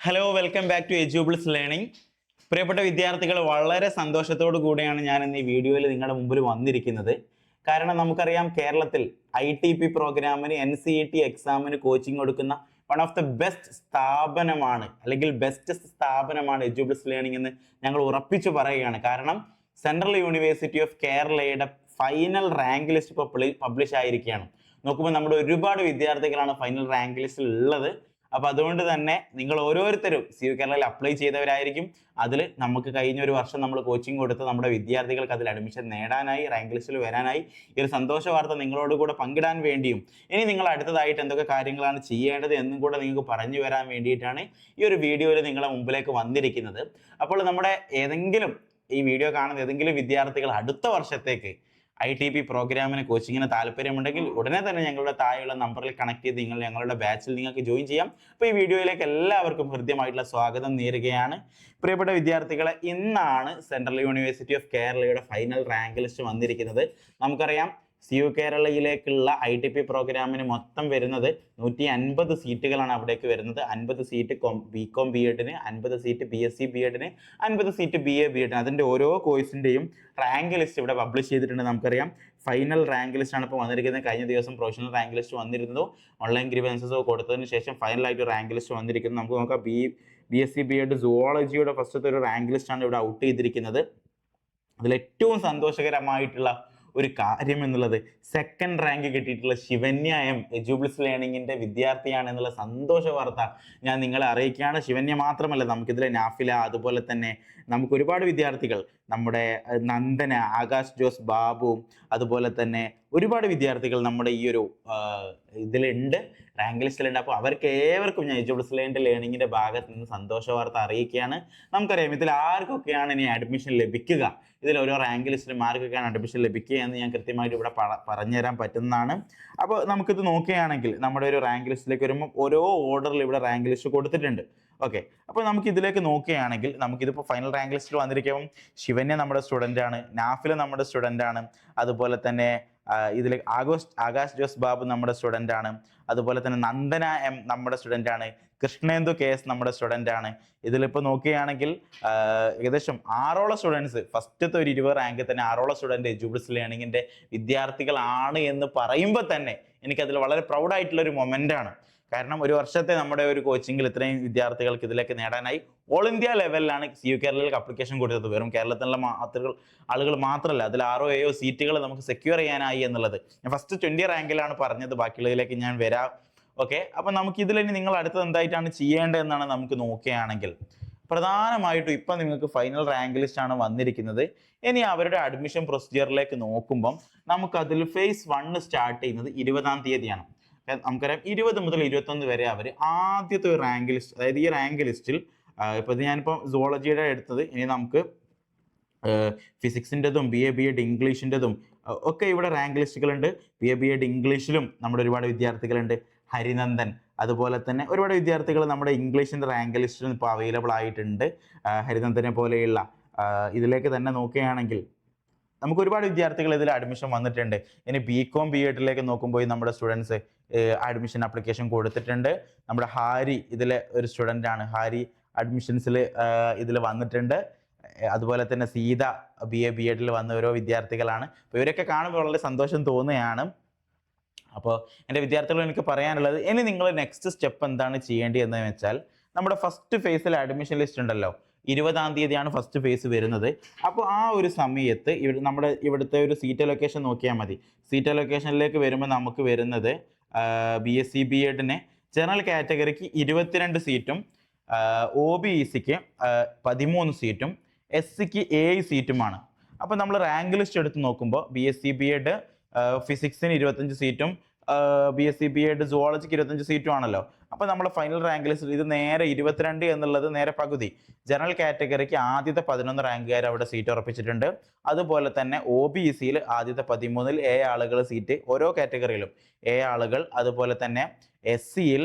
Hello welcome back to Edubles learning. പ്രിയപ്പെട്ട വിദ്യാർത്ഥികൾ, വളരെ സന്തോഷത്തോടു കൂടിയാണ് ഞാൻ ഇന്ന് ഈ വീഡിയോയിൽ നിങ്ങളുടെ മുമ്പിൽ വന്നിരിക്കുന്നത്. കാരണം നമുക്കറിയാം, കേരളത്തിൽ ITP പ്രോഗ്രാമിന് NCET എക്സാമിന് കോച്ചിങ് കൊടുക്കുന്ന വൺ ഓഫ് ദ ബെസ്റ്റ് സ്ഥാപനമാണ്, അല്ലെങ്കിൽ ബെസ്റ്റസ്റ്റ് സ്ഥാപനമാണ് എജ്യൂബിൾസ് ലേണിംഗ് എന്ന് ഞങ്ങൾ ഉറപ്പിച്ചു പറയുകയാണ്. കാരണം സെൻട്രൽ യൂണിവേഴ്സിറ്റി ഓഫ് കേരളയുടെ ഫൈനൽ റാങ്ക് ലിസ്റ്റ് ഇപ്പോൾ പബ്ലിഷ് ആയിരിക്കുകയാണ്. നോക്കുമ്പോൾ നമ്മുടെ ഒരുപാട് വിദ്യാർത്ഥികളാണ് ഫൈനൽ റാങ്ക് ലിസ്റ്റിൽ ഉള്ളത്. അപ്പോൾ അതുകൊണ്ട് തന്നെ നിങ്ങൾ ഓരോരുത്തരും CU കേരളയിൽ അപ്ലൈ ചെയ്തവരായിരിക്കും. അതിൽ നമുക്ക് കഴിഞ്ഞ ഒരു വർഷം നമ്മൾ കോച്ചിങ് കൊടുത്ത് നമ്മുടെ വിദ്യാർത്ഥികൾക്ക് അതിൽ അഡ്മിഷൻ നേടാനായി, റാങ്ക് ലിസ്റ്റിൽ വരാനായി ഈ ഒരു സന്തോഷ വാർത്ത നിങ്ങളോട് കൂടെ പങ്കിടാൻ വേണ്ടിയും ഇനി നിങ്ങൾ അടുത്തതായിട്ട് എന്തൊക്കെ കാര്യങ്ങളാണ് ചെയ്യേണ്ടത് എന്നും കൂടെ നിങ്ങൾക്ക് പറഞ്ഞു വരാൻ വേണ്ടിയിട്ടാണ് ഈ ഒരു വീഡിയോയിൽ നിങ്ങളുടെ മുമ്പിലേക്ക് വന്നിരിക്കുന്നത്. അപ്പോൾ നമ്മുടെ ഈ വീഡിയോ കാണുന്ന ഏതെങ്കിലും വിദ്യാർത്ഥികൾ അടുത്ത വർഷത്തേക്ക് ITP പ്രോഗ്രാമിന് കോച്ചിങ്ങിന് താല്പര്യമുണ്ടെങ്കിൽ ഉടനെ തന്നെ ഞങ്ങളുടെ താഴെയുള്ള നമ്പറിൽ കണക്ട് ചെയ്ത് നിങ്ങൾ ഞങ്ങളുടെ ബാച്ചിൽ നിങ്ങൾക്ക് ജോയിൻ ചെയ്യാം. അപ്പോൾ ഈ വീഡിയോയിലേക്ക് എല്ലാവർക്കും ഹൃദ്യമായിട്ടുള്ള സ്വാഗതം നേരുകയാണ്. പ്രിയപ്പെട്ട വിദ്യാർത്ഥികളെ, ഇന്നാണ് സെൻട്രൽ യൂണിവേഴ്സിറ്റി ഓഫ് കേരളയുടെ ഫൈനൽ റാങ്ക് ലിസ്റ്റ് വന്നിരിക്കുന്നത്. നമുക്കറിയാം, CU കേരളയിലേക്കുള്ള ITP പ്രോഗ്രാമിന് മൊത്തം വരുന്നത് 150 സീറ്റുകളാണ് അവിടേക്ക് വരുന്നത്. 50 seat BCom B.Edന്, 50 seat BSc B.Edന്, 50 seat BA B.Edന്. അതിൻ്റെ ഓരോ കോഴ്സിൻ്റെയും റാങ്ക് ലിസ്റ്റ് ഇവിടെ പബ്ലിഷ് ചെയ്തിട്ടുണ്ട്. നമുക്കറിയാം, ഫൈനൽ റാങ്ക് ലിസ്റ്റ് ആണ് ഇപ്പോൾ വന്നിരിക്കുന്നത്. കഴിഞ്ഞ ദിവസം പ്രൊഫഷണൽ റാങ്ക് ലിസ്റ്റ് വന്നിരുന്നു. ഓൺലൈൻ ഗ്രീവൻസസ് കൊടുത്തതിന് ശേഷം ഫൈനലായിട്ട് റാങ്ക് ലിസ്റ്റ് വന്നിരിക്കുന്നത്. നമുക്ക് നോക്കാം, BSc B.Ed സുവോളജിയുടെ ഫസ്റ്റത്തെ ഒരു റാങ്ക് ലിസ്റ്റാണ് ഇവിടെ ഔട്ട് ചെയ്തിരിക്കുന്നത്. അതിൽ ഏറ്റവും സന്തോഷകരമായിട്ടുള്ള ഒരു കാര്യം എന്നുള്ളത്, സെക്കൻഡ് റാങ്ക് കിട്ടിയിട്ടുള്ള ശിവന്യ M എജ്യൂബിൾസ് ലേണിംഗിൻ്റെ വിദ്യാർത്ഥിയാണ് എന്നുള്ള സന്തോഷ വാർത്ത ഞാൻ നിങ്ങളെ അറിയിക്കുകയാണ്. ശിവന്യ മാത്രമല്ല, നമുക്കിതിലെ നാഫില, അതുപോലെ തന്നെ നമുക്ക് ഒരുപാട് വിദ്യാർത്ഥികൾ, നമ്മുടെ നന്ദന, ആകാശ് ജോസ് ബാബു, അതുപോലെ തന്നെ ഒരുപാട് വിദ്യാർത്ഥികൾ നമ്മുടെ ഈ ഒരു ഇതിലുണ്ട്, റാങ്ക് ലിസ്റ്റിലുണ്ട്. അപ്പോൾ അവർക്ക് ഏവർക്കും ഞാൻ എജ്യൂബിൾസ് ലേണിംഗിൻ്റെ ഭാഗത്ത് നിന്ന് സന്തോഷ വാർത്ത അറിയിക്കുകയാണ്. നമുക്കറിയാം, ഇതിൽ ആർക്കൊക്കെയാണ് ഇനി അഡ്മിഷൻ ലഭിക്കുക, ഇതിൽ ഓരോ റാങ്ക് ലിസ്റ്റിലും ആർക്കൊക്കെയാണ് അഡ്മിഷൻ ലഭിക്കുക എന്ന് ഞാൻ കൃത്യമായിട്ട് ഇവിടെ പറഞ്ഞുതരാൻ പറ്റുന്നതാണ്. അപ്പോൾ നമുക്കിത് നോക്കുകയാണെങ്കിൽ നമ്മുടെ ഒരു റാങ്ക് ലിസ്റ്റിലേക്ക് വരുമ്പോൾ ഓരോ ഓർഡറിൽ ഇവിടെ റാങ്ക് ലിസ്റ്റ് കൊടുത്തിട്ടുണ്ട്. ഓക്കെ, അപ്പോൾ നമുക്ക് ഇതിലേക്ക് നോക്കുകയാണെങ്കിൽ നമുക്കിതിപ്പോൾ ഫൈനൽ റാങ്ക് ലിസ്റ്റിൽ വന്നിരിക്കുമ്പം ശിവന്യ നമ്മുടെ സ്റ്റുഡൻ്റ് ആണ്, നാഫില നമ്മുടെ സ്റ്റുഡൻ്റ് ആണ്, അതുപോലെ തന്നെ ഇതിൽ ആകാശ് ജോസ് ബാബു നമ്മുടെ സ്റ്റുഡൻ്റ് ആണ്, അതുപോലെ തന്നെ നന്ദന M നമ്മുടെ സ്റ്റുഡൻ്റ് ആണ്, കൃഷ്ണേന്ദു KS നമ്മുടെ സ്റ്റുഡൻ്റ് ആണ്. ഇതിലിപ്പോൾ നോക്കുകയാണെങ്കിൽ ഏകദേശം 6ഓളം സ്റ്റുഡൻസ്, ഫസ്റ്റത്തെ ഒരു 20 റാങ്കിൽ തന്നെ 6ഓളം സ്റ്റുഡൻറ്റ് എജ്യൂബിൾസ് ലേണിംഗിൻ്റെ വിദ്യാർത്ഥികളാണ് എന്ന് പറയുമ്പോൾ തന്നെ എനിക്കതിൽ വളരെ പ്രൗഡായിട്ടുള്ളൊരു മൊമെൻ്റാണ്. കാരണം ഒരു വർഷത്തെ നമ്മുടെ ഒരു കോച്ചിങ്ങിൽ ഇത്രയും വിദ്യാർത്ഥികൾക്ക് ഇതിലേക്ക് നേടാനായി ഓൾ ഇന്ത്യ ലെവലിലാണ് CU കേരളയിലേക്ക് അപ്ലിക്കേഷൻ കൊടുത്തത്. വെറും കേരളത്തിലുള്ള ആളുകൾ മാത്രമല്ല, അതിൽ 6-7 സീറ്റുകൾ നമുക്ക് സെക്യൂർ ചെയ്യാനായി എന്നുള്ളത്. ഞാൻ ഫസ്റ്റ് 20 റാങ്കിലാണ് പറഞ്ഞത്, ബാക്കിയുള്ളതിലേക്ക് ഞാൻ വരാം. ഓക്കെ, അപ്പം നമുക്ക് ഇതിലിനി നിങ്ങൾ അടുത്തത് എന്തായിട്ടാണ് ചെയ്യേണ്ടതെന്നാണ് നമുക്ക് നോക്കുകയാണെങ്കിൽ, പ്രധാനമായിട്ടും ഇപ്പം നിങ്ങൾക്ക് ഫൈനൽ റാങ്ക് ലിസ്റ്റ് ആണ് വന്നിരിക്കുന്നത്. ഇനി അവരുടെ അഡ്മിഷൻ പ്രൊസീജിയറിലേക്ക് നോക്കുമ്പം നമുക്കതിൽ ഫേസ് 1 സ്റ്റാർട്ട് ചെയ്യുന്നത് 20-ാം തീയതിയാണ്. നമുക്കറിയാം, 20 മുതൽ 21 വരെ അവർ ആദ്യത്തെ ഒരു റാങ്ക് ലിസ്റ്റ്, അതായത് ഈ റാങ്ക് ലിസ്റ്റിൽ ഇപ്പോൾ ഇത് ഞാനിപ്പോൾ സുവോളജിയുടെ എടുത്തത്, ഇനി നമുക്ക് ഫിസിക്സിൻ്റെതും BA B.Ed ഇംഗ്ലീഷിൻ്റെതും ഒക്കെ ഇവിടെ റാങ്ക് ലിസ്റ്റുകളുണ്ട്. BA B.Ed ഇംഗ്ലീഷിലും നമ്മുടെ ഒരുപാട് വിദ്യാർത്ഥികളുണ്ട്. ഹരിനന്ദൻ, അതുപോലെ തന്നെ ഒരുപാട് വിദ്യാർത്ഥികൾ നമ്മുടെ ഇംഗ്ലീഷിൻ്റെ റാങ്ക് ലിസ്റ്റിൽ ഇപ്പോൾ അവൈലബിൾ ആയിട്ടുണ്ട്. ഹരിനന്ദനെ പോലെയുള്ള ഇതിലേക്ക് തന്നെ നോക്കുകയാണെങ്കിൽ നമുക്ക് ഒരുപാട് വിദ്യാർത്ഥികൾ ഇതിൽ അഡ്മിഷൻ വന്നിട്ടുണ്ട്. ഇനി BCom B.Edലേക്ക് നോക്കുമ്പോൾ നമ്മുടെ സ്റ്റുഡൻസ് അഡ്മിഷൻ ആപ്ലിക്കേഷൻ കൊടുത്തിട്ടുണ്ട്. നമ്മുടെ ഹാരി ഇതിലെ ഒരു സ്റ്റുഡൻ്റ് ആണ്, ഹാരി അഡ്മിഷൻസിൽ ഇതിൽ വന്നിട്ടുണ്ട്. അതുപോലെ തന്നെ സീത BA B.Edൽ വന്ന ഓരോ വിദ്യാർത്ഥികളാണ്. അപ്പോൾ ഇവരൊക്കെ കാണുമ്പോൾ വളരെ സന്തോഷം തോന്നുകയാണ്. അപ്പോൾ എൻ്റെ വിദ്യാർത്ഥികൾ എനിക്ക് പറയാനുള്ളത്, ഇനി നിങ്ങൾ നെക്സ്റ്റ് സ്റ്റെപ്പ് എന്താണ് ചെയ്യേണ്ടതെന്ന് വെച്ചാൽ, നമ്മുടെ ഫസ്റ്റ് ഫേസിൽ അഡ്മിഷൻ ലിസ്റ്റ് ഉണ്ടല്ലോ, 20-ാം തീയതിയാണ് ഫസ്റ്റ് ഫേസ് വരുന്നത്. അപ്പോൾ ആ ഒരു സമയത്ത് നമ്മുടെ ഇവിടുത്തെ ഒരു സീറ്റ് ലൊക്കേഷൻ നോക്കിയാൽ മതി. സീറ്റ് ലൊക്കേഷനിലേക്ക് വരുമ്പോൾ നമുക്ക് വരുന്നത് BSc B.Edന് ജനറൽ കാറ്റഗറിക്ക് 22 സീറ്റും, OBECക്ക് 13 സീറ്റും, SCക്ക് 7 സീറ്റുമാണ്. അപ്പോൾ നമ്മൾ റാങ്ക് ലിസ്റ്റ് എടുത്ത് നോക്കുമ്പോൾ BSc B.Ed ഫിസിക്സിന് 25 സീറ്റും BSc B.Ed സുവോളജിക്ക് 25 സീറ്റും ആണല്ലോ. അപ്പോൾ നമ്മുടെ ഫൈനൽ റാങ്ക് ലിസ്റ്റ് ഇത് നേരെ 22 എന്നുള്ളത് നേരെ പകുതി. ജനറൽ കാറ്റഗറിക്ക് ആദ്യത്തെ 11 റാങ്കുകാർ അവിടെ സീറ്റ് ഉറപ്പിച്ചിട്ടുണ്ട്. അതുപോലെ തന്നെ OBECയിൽ ആദ്യത്തെ 13-ൽ 7 ആളുകൾ സീറ്റ്, ഓരോ കാറ്റഗറിയിലും 7 ആളുകൾ. അതുപോലെ തന്നെ SCയിൽ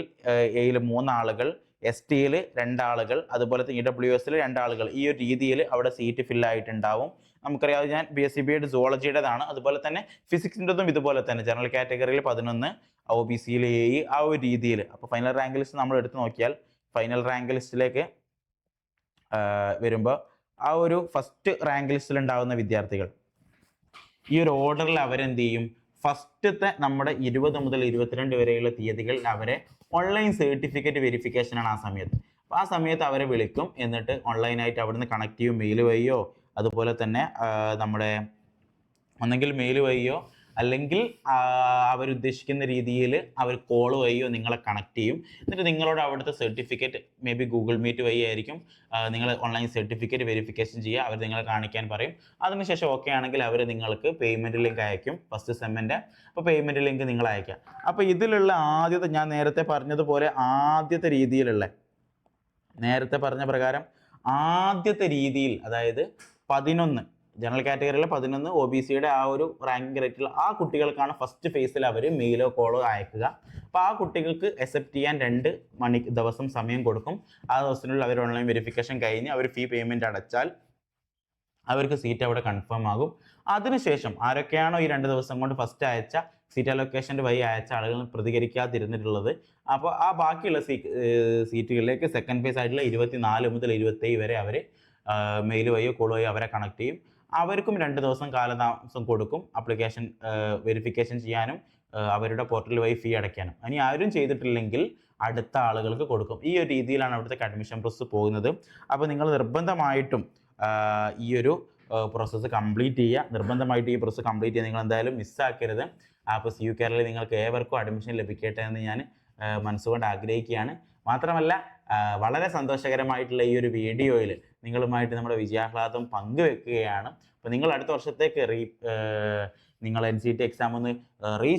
3 ആളുകൾ, STയിൽ 2 ആളുകൾ, അതുപോലെ തന്നെ EWSൽ 2 ആളുകൾ. ഈ ഒരു രീതിയിൽ അവിടെ സീറ്റ് ഫില്ലായിട്ടുണ്ടാവും. നമുക്കറിയാം, ഞാൻ BSc B.Ed സുവോളജിയുടേതാണ്. അതുപോലെ തന്നെ ഫിസിക്സിൻ്റെതും ഇതുപോലെ തന്നെ ജനറൽ കാറ്റഗറിയിൽ 11, OBCയിൽ 7, ആ ഒരു രീതിയിൽ. അപ്പോൾ ഫൈനൽ റാങ്ക് ലിസ്റ്റ് നമ്മൾ എടുത്ത് നോക്കിയാൽ ഫൈനൽ റാങ്ക് ലിസ്റ്റിലേക്ക് വരുമ്പോൾ ആ ഒരു ഫസ്റ്റ് റാങ്ക് ലിസ്റ്റിൽ ഉണ്ടാകുന്ന വിദ്യാർത്ഥികൾ ഈ ഒരു ഓർഡറിൽ അവരെന്ത് ചെയ്യും, ഫസ്റ്റത്തെ നമ്മുടെ 20 മുതൽ 22 വരെയുള്ള തീയതികളിൽ അവരെ ഓൺലൈൻ സർട്ടിഫിക്കറ്റ് വെരിഫിക്കേഷൻ ആണ് ആ സമയത്ത്. അപ്പോൾ ആ സമയത്ത് അവരെ വിളിക്കും, എന്നിട്ട് ഓൺലൈനായിട്ട് അവിടുന്ന് കണക്ട് ചെയ്യും, മെയിൽ വഴിയോ അതുപോലെ തന്നെ നമ്മുടെ ഒന്നെങ്കിൽ മെയിൽ വഴിയോ അല്ലെങ്കിൽ അവരുദ്ദേശിക്കുന്ന രീതിയിൽ അവർ കോൾ വഴിയോ നിങ്ങളെ കണക്ട് ചെയ്യും. എന്നിട്ട് നിങ്ങളോട് അവിടുത്തെ certificate may be Google Meet വഴി ആയിരിക്കും നിങ്ങൾ ഓൺലൈൻ സർട്ടിഫിക്കറ്റ് വെരിഫിക്കേഷൻ ചെയ്യുക. അവർ നിങ്ങളെ കാണിക്കാൻ പറയും. അതിനുശേഷം ഓക്കെ ആണെങ്കിൽ അവർ നിങ്ങൾക്ക് പേയ്മെൻറ്റ് ലിങ്ക് അയക്കും, ഫസ്റ്റ് സെമ്മിൻ്റെ. അപ്പോൾ പേയ്മെൻറ്റ് ലിങ്ക് നിങ്ങൾ അയക്കാം. അപ്പോൾ ഇതിലുള്ള ആദ്യത്തെ, ഞാൻ നേരത്തെ പറഞ്ഞതുപോലെ ആദ്യത്തെ രീതിയിലുള്ള, നേരത്തെ പറഞ്ഞ പ്രകാരം ആദ്യത്തെ രീതിയിൽ, അതായത് 11 ജനറൽ കാറ്റഗറിയിലെ 11 OBCയുടെ ആ ഒരു റാങ്കിങ് റേറ്റുള്ള ആ കുട്ടികൾക്കാണ് ഫസ്റ്റ് ഫേസിൽ അവർ മെയിലോ കോളോ അയക്കുക. അപ്പോൾ ആ കുട്ടികൾക്ക് അക്സെപ്റ്റ് ചെയ്യാൻ 2 ദിവസം സമയം കൊടുക്കും. ആ ദിവസത്തിനുള്ളിൽ അവർ ഓൺലൈൻ വെരിഫിക്കേഷൻ കഴിഞ്ഞ് അവർ ഫീ പേയ്മെൻറ്റ് അടച്ചാൽ അവർക്ക് സീറ്റ് അവിടെ കൺഫേം ആകും. അതിനുശേഷം ആരൊക്കെയാണോ ഈ 2 ദിവസം കൊണ്ട് ഫസ്റ്റ് അയച്ച സീറ്റ് അലോക്കേഷൻ്റെ വഴി അയച്ച ആളുകൾ പ്രതികരിക്കാതിരുന്നിട്ടുള്ളത്, അപ്പോൾ ആ ബാക്കിയുള്ള സീറ്റുകളിലേക്ക് സെക്കൻഡ് ഫേസ് ആയിട്ടുള്ള 24 മുതൽ 27 വരെ അവർ മെയിൽ വഴിയോ കോൾ വഴിയോ അവരെ കണക്ട് ചെയ്യും. അവർക്കും 2 ദിവസം കാലതാമസം കൊടുക്കും ആപ്ലിക്കേഷൻ വെരിഫിക്കേഷൻ ചെയ്യാനും അവരുടെ പോർട്ടൽ വഴി ഫീ അടയ്ക്കാനും. ഇനി ആരും ചെയ്തിട്ടില്ലെങ്കിൽ അടുത്ത ആളുകൾക്ക് കൊടുക്കും. ഈ ഒരു രീതിയിലാണ് അവിടുത്തെ അഡ്മിഷൻ പ്രോസസ്സ് പോകുന്നത്. അപ്പോൾ നിങ്ങൾ നിർബന്ധമായിട്ടും ഈ ഒരു പ്രോസസ്സ് കംപ്ലീറ്റ് ചെയ്യുക. നിർബന്ധമായിട്ട് ഈ പ്രോസസ്സ് കംപ്ലീറ്റ് ചെയ്യുക. നിങ്ങൾ എന്തായാലും മിസ്സാക്കരുത്. അപ്പോൾ CU കേരളയിൽ നിങ്ങൾക്ക് ഏവർക്കും അഡ്മിഷൻ ലഭിക്കട്ടെ എന്ന് ഞാൻ മനസ്സുകൊണ്ട് ആഗ്രഹിക്കുകയാണ്. മാത്രമല്ല വളരെ സന്തോഷകരമായിട്ടുള്ള ഈ ഒരു വീഡിയോയിൽ നിങ്ങളുമായിട്ട് നമ്മുടെ വിജയാഹ്ലാദം പങ്കുവെക്കുകയാണ്. അപ്പോൾ നിങ്ങൾ അടുത്ത വർഷത്തേക്ക് നിങ്ങൾ NCT എക്സാം ഒന്ന്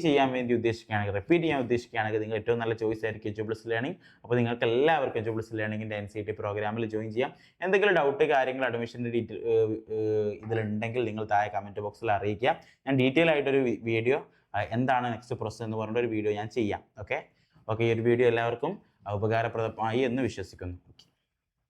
ചെയ്യാൻ വേണ്ടി ഉദ്ദേശിക്കുകയാണെങ്കിൽ, റിപ്പീറ്റ് ചെയ്യാൻ ഉദ്ദേശിക്കുകയാണെങ്കിൽ നിങ്ങൾ ഏറ്റവും നല്ല ചോയ്സ് ആയിരിക്കും EDU+ ലേണിംഗ്. അപ്പോൾ നിങ്ങൾക്ക് എല്ലാവർക്കും EDU+ ലേണിംഗിൻ്റെ NCT പ്രോഗ്രാമിൽ ജോയിൻ ചെയ്യാം. എന്തെങ്കിലും ഡൗട്ട് കാര്യങ്ങൾ അഡ്മിഷൻ്റെ ഇതിലുണ്ടെങ്കിൽ നിങ്ങൾ താഴെ കമൻറ്റ് ബോക്സിൽ അറിയിക്കുക. ഞാൻ ഡീറ്റെയിൽ ആയിട്ടൊരു വീഡിയോ എന്താണ് നെക്സ്റ്റ് പ്രോസസ്സ് എന്ന് പറഞ്ഞൊരു വീഡിയോ ഞാൻ ചെയ്യാം. ഓക്കെ, ഈ ഒരു വീഡിയോ എല്ലാവർക്കും ഉപകാരപ്രദമായി എന്ന് വിശ്വസിക്കുന്നു.